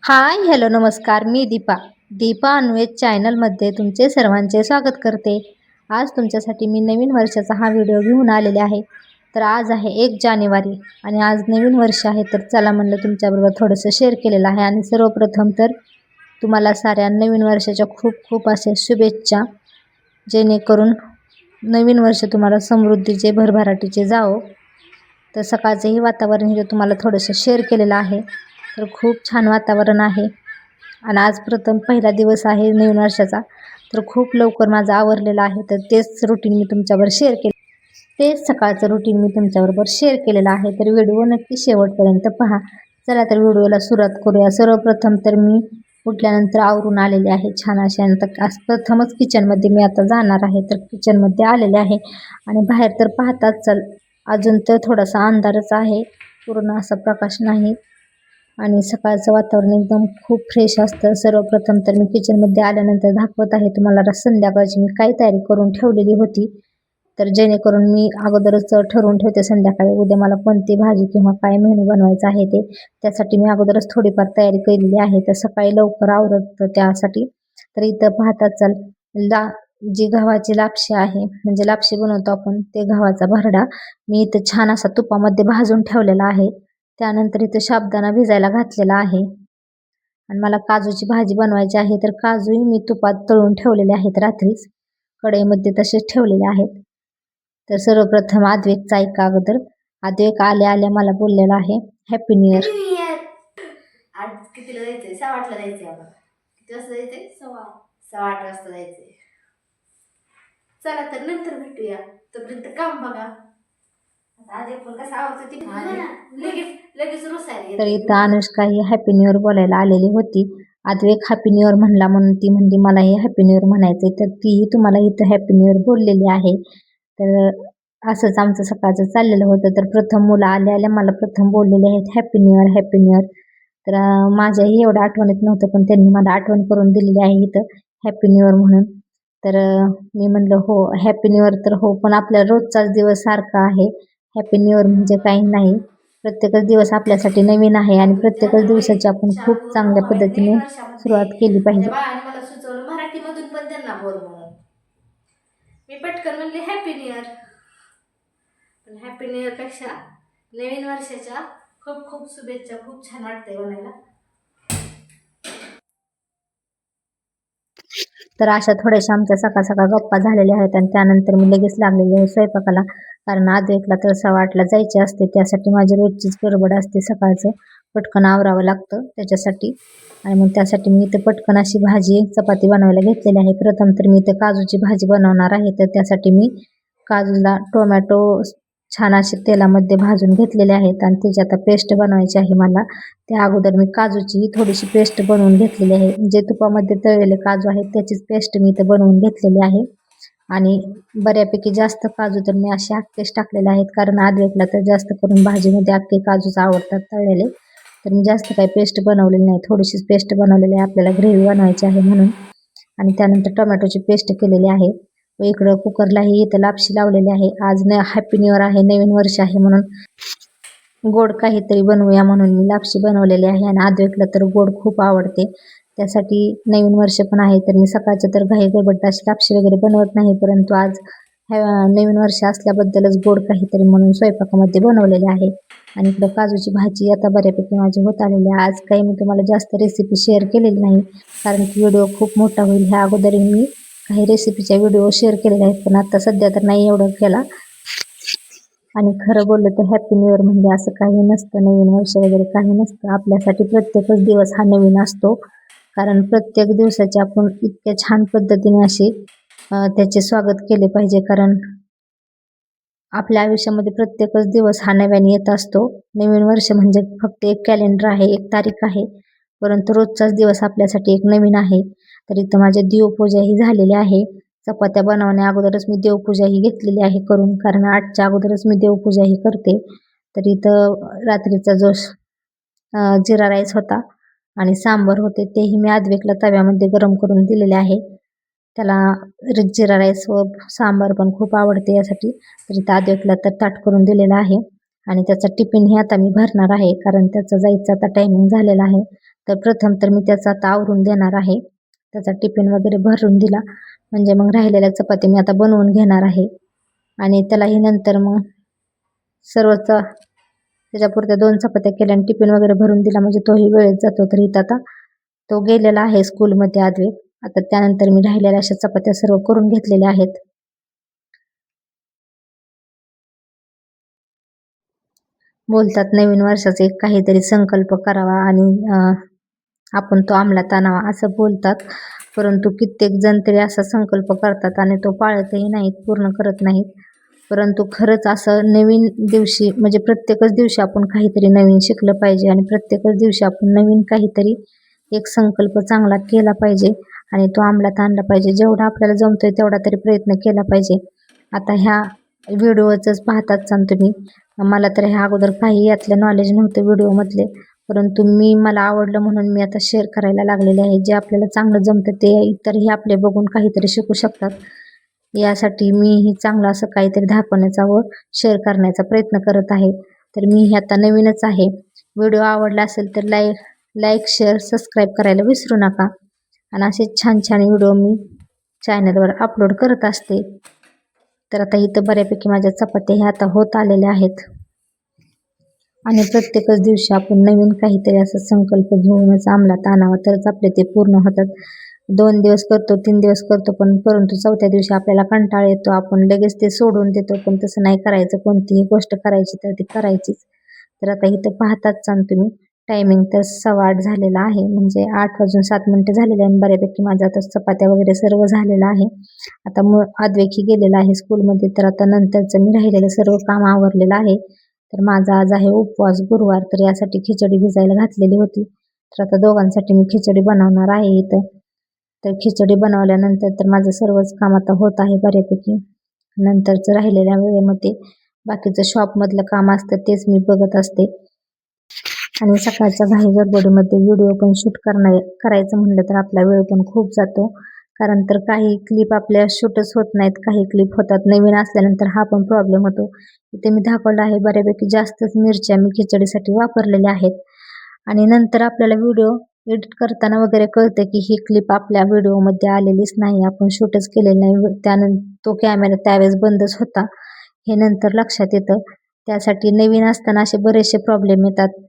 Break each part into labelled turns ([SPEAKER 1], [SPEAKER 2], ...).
[SPEAKER 1] हाय, hello, नमस्कार. मी दीपा अन्वेष चॅनलमध्ये तुमचे सर्वांचे स्वागत करते. आज तुमच्यासाठी मी नवीन वर्षाचा हा व्हिडिओ घेऊन आलेले आहे. तर आज आहे 1 जानेवारी आणि आज नवीन वर्ष आहे. तर चला म्हणलं तुमच्याबरोबर थोडंसं शेअर केलेलं आहे. आणि सर्वप्रथम तर तुम्हाला साऱ्या नवीन वर्षाच्या खूप खूप अशा शुभेच्छा, जेणेकरून नवीन वर्ष तुम्हाला समृद्धीचे भरभराटीचे जावो. तर सकाळचंही वातावरण हे तुम्हाला थोडंसं शेअर केलेलं आहे. तर खूप छान वातावरण आहे आणि आज प्रथम पहिला दिवस आहे नवीन वर्षाचा. तर खूप लवकर माझं आवरलेलं आहे. तर तेच रुटीन मी तुमच्याबरोबर शेअर केलं. तेच सकाळचं रुटीन मी तुमच्याबरोबर शेअर केलेलं आहे. तर व्हिडिओ नक्की शेवटपर्यंत पहा. चला तर व्हिडिओला सुरुवात करूया. सर्वप्रथम तर मी उठल्यानंतर आवरून आलेले आहे छान अशा. आज प्रथमच किचनमध्ये मी आता जाणार आहे. तर किचनमध्ये आलेले आहे आणि बाहेर तर पाहताच चल अजून तर थोडासा अंधारच आहे, पूर्ण असा प्रकाश नाही. आणि सकाळचं वातावरण एकदम खूप फ्रेश असतं. सर्वप्रथम तर मी किचनमध्ये आल्यानंतर दाखवत आहे तुम्हाला संध्याकाळची मी काय तयारी करून ठेवलेली होती. तर जेणेकरून मी अगोदरच ठरवून ठेवते संध्याकाळी उद्या मला कोणती भाजी किंवा काय मेनू बनवायचा आहे ते. त्यासाठी मी अगोदरच थोडीफार तयारी केलेली आहे. तर सकाळी लवकर आवरत त्यासाठी. तर इथं पाहता चल जी गव्हाची लापशी आहे, म्हणजे लापशी बनवतो आपण, ते गव्हाचा भरडा मी इथं छान असा तुपामध्ये भाजून ठेवलेला आहे. त्यानंतर इथं साबुदाणा भिजायला घातलेला आहे आणि मला काजूची भाजी बनवायची आहे. तर काजूही मी तुपात तळून ठेवलेले आहेत रात्रीच, कढईमध्ये तसेच ठेवलेले आहेत. तर सर्वप्रथम अद्वैतचा ऐका अगोदर. अद्वैत आल्या आल्या मला बोललेला आहे हॅपी न्यू इयर.
[SPEAKER 2] आज कितीला जायचंय? 8:15ला जायचंय आपण. किती वाजता जायचंय? 8:15 वाजता जायचंय. चला तर नंतर भेटूया. तोपर्यंत काम बघा. आधी पण कसं आवडतं ती लगेच लगेच रुसायला
[SPEAKER 1] तर
[SPEAKER 2] येते.
[SPEAKER 1] इथं अनुष्का ही हॅपी न्यू इयर बोलायला आलेली होती. अद्वैत हॅपी न्यू इयर म्हणला म्हणून ती म्हणली मला हे हॅपी न्यू इयर म्हणायचंय. तर तीही तुम्हाला इथं हॅपी न्यू इयर बोललेली आहे. तर असंच आमचं सकाळचं चाललेलं होतं. तर प्रथम मुलं आल्या आल्या मला प्रथम बोललेले आहेत happy new year, happy new year. तर माझ्याही एवढं आठवणीत नव्हतं, पण त्यांनी मला आठवण करून दिलेली आहे इथं हॅपी न्यू इयर म्हणून. तर मी म्हणलं हो हॅपी न्यू इयर. तर हो, पण आपल्या रोजचाच दिवस सारखा आहे. हॅपी न्यू इयर म्हणजे काही नाही. प्रत्येकच दिवस आपल्यासाठी नवीन आहे आणि प्रत्येकच दिवसाची आपण खूप चांगल्या पद्धतीने
[SPEAKER 2] नवीन वर्षामध्ये
[SPEAKER 1] सुरुवात केली
[SPEAKER 2] त्या
[SPEAKER 1] पाहिजे.
[SPEAKER 2] बाळाने मला सुचवलं मराठीमधून पण त्यांना बोल म्हणून. मी पटकन म्हणले हॅपी न्यू इयर. पण हॅपी न्यू इयर पेक्षा नवीन वर्षाच्या खूप खूप शुभेच्छा. खूप छान वाटतंय म्हणायला.
[SPEAKER 1] तर अशा थोड्याशा आमच्या सकाळ सकाळ गप्पा झालेल्या आहेत आणि त्यानंतर मी लगेच लागलेली आहे स्वयंपाकाला. कारण अद्वैतला तर 8:15ला जायचे असते, त्यासाठी माझी रोजचीच गडबड असते. सकाळचं पटकन आवरावं लागतं त्याच्यासाठी. आणि मग त्यासाठी मी इथं पटकन अशी भाजी चपाती बनवायला घेतलेली आहे. प्रथम तर मी इथं काजूची भाजी बनवणार आहे. तर त्यासाठी मी काजूला टोमॅटो छान असे तेलामध्ये भाजून घेतलेले आहेत आणि त्याची आता पेस्ट बनवायची आहे मला. त्या अगोदर मी काजूची थोडीशी पेस्ट बनवून घेतलेली आहे. जे तुपामध्ये तळलेले काजू आहेत त्याचीच पेस्ट मी इथं बनवून घेतलेली आहे. आणि बऱ्यापैकी जास्त काजू तर मी असे अख्खेच टाकलेले आहेत, कारण अद्वैतला तर जास्त करून भाजीमध्ये अख्खे काजूच आवडतात तळलेले. तर मी जास्त काही पेस्ट बनवलेली नाही, थोडीशीच पेस्ट बनवलेली आहे, आपल्याला ग्रेव्ही बनवायची आहे म्हणून. आणि त्यानंतर टोमॅटोची पेस्ट केलेली आहे. व इकडं कुकरलाही इथं लापशी लावलेली आहे. आज हॅपी न्यू इयर आहे, नवीन वर्ष आहे म्हणून गोड काहीतरी बनवूया म्हणून मी लापशी बनवलेली आहे. आणि अद्वैतला तर गोड खूप आवडते, त्यासाठी नवीन वर्ष पण आहे. तर मी सकाळचं तर घाई गडबड अशी लापशी वगैरे बनवत नाही, परंतु आज नवीन वर्ष असल्याबद्दलच गोड काहीतरी म्हणून स्वयंपाकामध्ये बनवलेले आहे. आणि इकडं काजूची भाजी आता बऱ्यापैकी माझी होत आलेली आहे. आज काही मी तुम्हाला जास्त रेसिपी शेअर केलेली नाही, कारण की व्हिडिओ खूप मोठा होईल. ह्या अगोदरही मी काही रेसिपीच्या व्हिडिओ शेअर केलेले आहेत, पण आता सध्या तर नाही एवढं केला. आणि खरं बोललं तर हॅपी न्यू इयर म्हणजे असं काही नसतं, नवीन वर्ष वगैरे काही नसतं. आपल्यासाठी प्रत्येकच दिवस हा नवीन असतो, कारण प्रत्येक दिवसाचे आपण इतक्या छान पद्धतीने असे त्याचे स्वागत केले पाहिजे. कारण आपल्या आयुष्यामध्ये प्रत्येकच दिवस हा नव्याने येत असतो. नवीन वर्ष म्हणजे फक्त एक कॅलेंडर आहे, एक तारीख आहे, परंतु रोजचाच दिवस आपल्यासाठी एक नवीन आहे. तर इथं माझी देवपूजाही झालेली आहे. चपात्या बनवण्या अगोदरच मी देवपूजाही घेतलेली आहे करून, कारण 8च्या अगोदरच मी देवपूजाही करते. तर इथं रात्रीचा जो जिरा राईस होता आणि सांबर होते, तेही मी अद्वैतला तव्यामध्ये गरम करून दिलेले आहे. त्याला जिरा राईस व सांबार पण खूप आवडते, यासाठी तर इथं अद्वैतला तर ताट करून दिलेलं आहे. आणि त्याचा टिफिनही आता मी भरणार आहे, कारण त्याचा जायचा आता टायमिंग झालेला आहे. तर प्रथम तर मी त्याचा आता आवरून देणार आहे. त्याचा टिफिन वगैरे भरून दिला म्हणजे मग राहिलेल्या चपाती मी आता बनवून घेणार आहे. आणि त्यालाही नंतर मग सर्वच त्याच्यापुरत्या 2 चपात्या केल्या आणि टिफिन वगैरे भरून दिला म्हणजे तोही वेळेत जातो. तर इथं आता तो गेलेला आहे स्कूलमध्ये अद्वैत. आता त्यानंतर मी राहिलेल्या अशा चपात्या सर्व करून घेतलेल्या आहेत. बोलतात नवीन वर्षाचा एक काहीतरी संकल्प करावा आणि आपण तो अंमलात आणावा असं बोलतात. परंतु कित्येक जण तरी असा संकल्प करतात आणि तो पाळतही नाहीत, पूर्ण करत नाहीत. परंतु खरंच असं नवीन दिवशी म्हणजे प्रत्येकच दिवशी आपण काहीतरी नवीन शिकलं पाहिजे आणि प्रत्येकच दिवशी आपण नवीन काहीतरी एक संकल्प चांगला केला पाहिजे आणि तो अंमलात आणला पाहिजे. जेवढा आपल्याला जमतोय तेवढा तरी प्रयत्न केला पाहिजे. आता ह्या व्हिडिओचंच पाहतात तुम्ही. मला तर ह्या अगोदर काही यातलं नॉलेज नव्हतं व्हिडिओमधले, परंतु मला आवडलं म्हणून मी आता शेअर करायला लागलेले आहे. जे आपल्याला चांगलं जमतं ते इतरही आपले बघून काहीतरी शिकू शकतात. यासाठी मीही चांगलं असं काहीतरी दाखवण्याचा व शेअर करण्याचा प्रयत्न करत आहे. तर मी हे आता नवीनच आहे. व्हिडिओ आवडला असेल तर लाईक शेअर सबस्क्राईब करायला विसरू नका. आणि असे छान छान व्हिडिओ मी चॅनलवर अपलोड करत असते. तर आता इथं बऱ्यापैकी माझ्या चपात्या ह्या आता होत आलेल्या आहेत. आणि प्रत्येकच दिवशी आपण नवीन काहीतरी असं संकल्प घेऊनच अंमलात आणावा तरच आपले ते पूर्ण होतात. 2 दिवस करतो, 3 दिवस करतो, परंतु 4थ्या दिवशी आपल्याला कंटाळा येतो. आपण लगेच ते सोडून देतो. पण तसं नाही करायचं. कोणतीही गोष्ट करायची तर ती करायचीच. तर आता इथं पाहताच तुम्ही टायमिंग तर 8:15 झालेला आहे, म्हणजे 8 वाजून 7 मिनिटं झालेले आहे. बऱ्यापैकी माझ्या आता चपात्या वगैरे सर्व झालेलं आहे. आता अद्वैकी गेलेला आहे स्कूलमध्ये. तर आता नंतरचं मी राहिलेलं सर्व काम आवरलेलं आहे. तर माझा आज आहे उपवास गुरुवार, तर यासाठी खिचडी भिजायला घातलेली होती. तर आता दोघांसाठी मी खिचडी बनवणार आहे इथं. तर खिचडी बनवल्यानंतर तर माझं सर्वच काम आता होत आहे बऱ्यापैकी. नंतरचं राहिलेल्या वेळेमध्ये बाकीचं शॉपमधलं काम असतं तेच मी बघत असते. आणि सकाळच्या घाई गडबडीमध्ये व्हिडिओ पण शूट करायचं म्हणलं तर आपला वेळ पण खूप जातो. कारण तर काही क्लिप आपल्या शूटच होत नाहीत, काही क्लिप होतात. नवीन असल्यानंतर हा पण प्रॉब्लेम होतो. इथे मी दाखवलं आहे बऱ्यापैकी जास्तच मिरच्या मी खिचडीसाठी वापरलेल्या आहेत. आणि नंतर आपल्याला व्हिडिओ एडिट करताना वगैरे कळतं की ही क्लिप आपल्या व्हिडिओमध्ये आलेलीच नाही, आपण शूटच केलेलं नाही. त्यानंतर तो कॅमेरा त्यावेळेस बंदच होता, हे नंतर लक्षात येतं. त्यासाठी नवीन असताना असे बरेचसे प्रॉब्लेम येतात.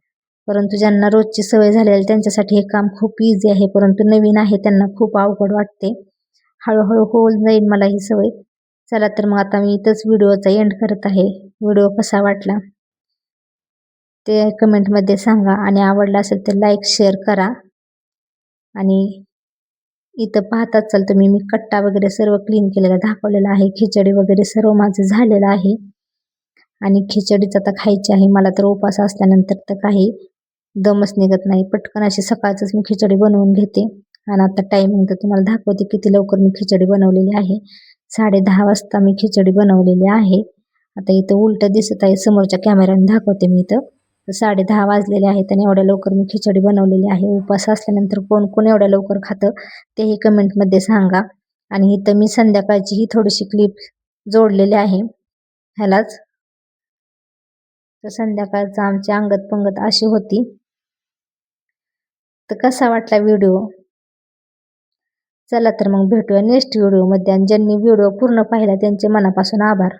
[SPEAKER 1] परंतु ज्यांना रोजची सवय झालेली त्यांच्यासाठी हे काम खूप इझी आहे, परंतु नवीन आहे त्यांना खूप अवघड वाटते. हळूहळू होऊन जाईल मला ही सवय. चला तर मग आता मी इथंच व्हिडिओचा एंड करत आहे. व्हिडिओ कसा वाटला ते कमेंटमध्ये सांगा आणि आवडला असेल तर लाईक शेअर करा. आणि इथं पाहताच चाल तुम्ही मी कट्टा वगैरे सर्व क्लीन केलेला दाखवलेला आहे. खिचडी वगैरे सर्व माझं झालेलं आहे. आणि खिचडीच आता खायची आहे मला, तर उपास असल्यानंतर तर काही दमच निघत नाही. पटकन अशी सकाळचंच मी खिचडी बनवून घेते. आणि आता टायमिंग तर तुम्हाला दाखवते किती लवकर मी खिचडी बनवलेली आहे. 10:30 वाजता मी खिचडी बनवलेली आहे. आता इथं उलटं दिसत आहे, समोरच्या कॅमेऱ्याने दाखवते मी इथं. 10:30 वाजलेले आहेत आणि एवढ्या लवकर मी खिचडी बनवलेली आहे. उपास असल्यानंतर कोण कोण एवढ्या लवकर खातं तेही कमेंटमध्ये सांगा. आणि इथं मी संध्याकाळची ही थोडीशी क्लिप जोडलेली आहे ह्यालाच. तर संध्याकाळचं आमची अंगत पंगत अशी होती. तर कसा वाटला व्हिडिओ? चला तर मग भेटूया नेक्स्ट व्हिडिओमध्ये. आणि ज्यांनी व्हिडिओ पूर्ण पाहिला त्यांचे मनापासून आभार.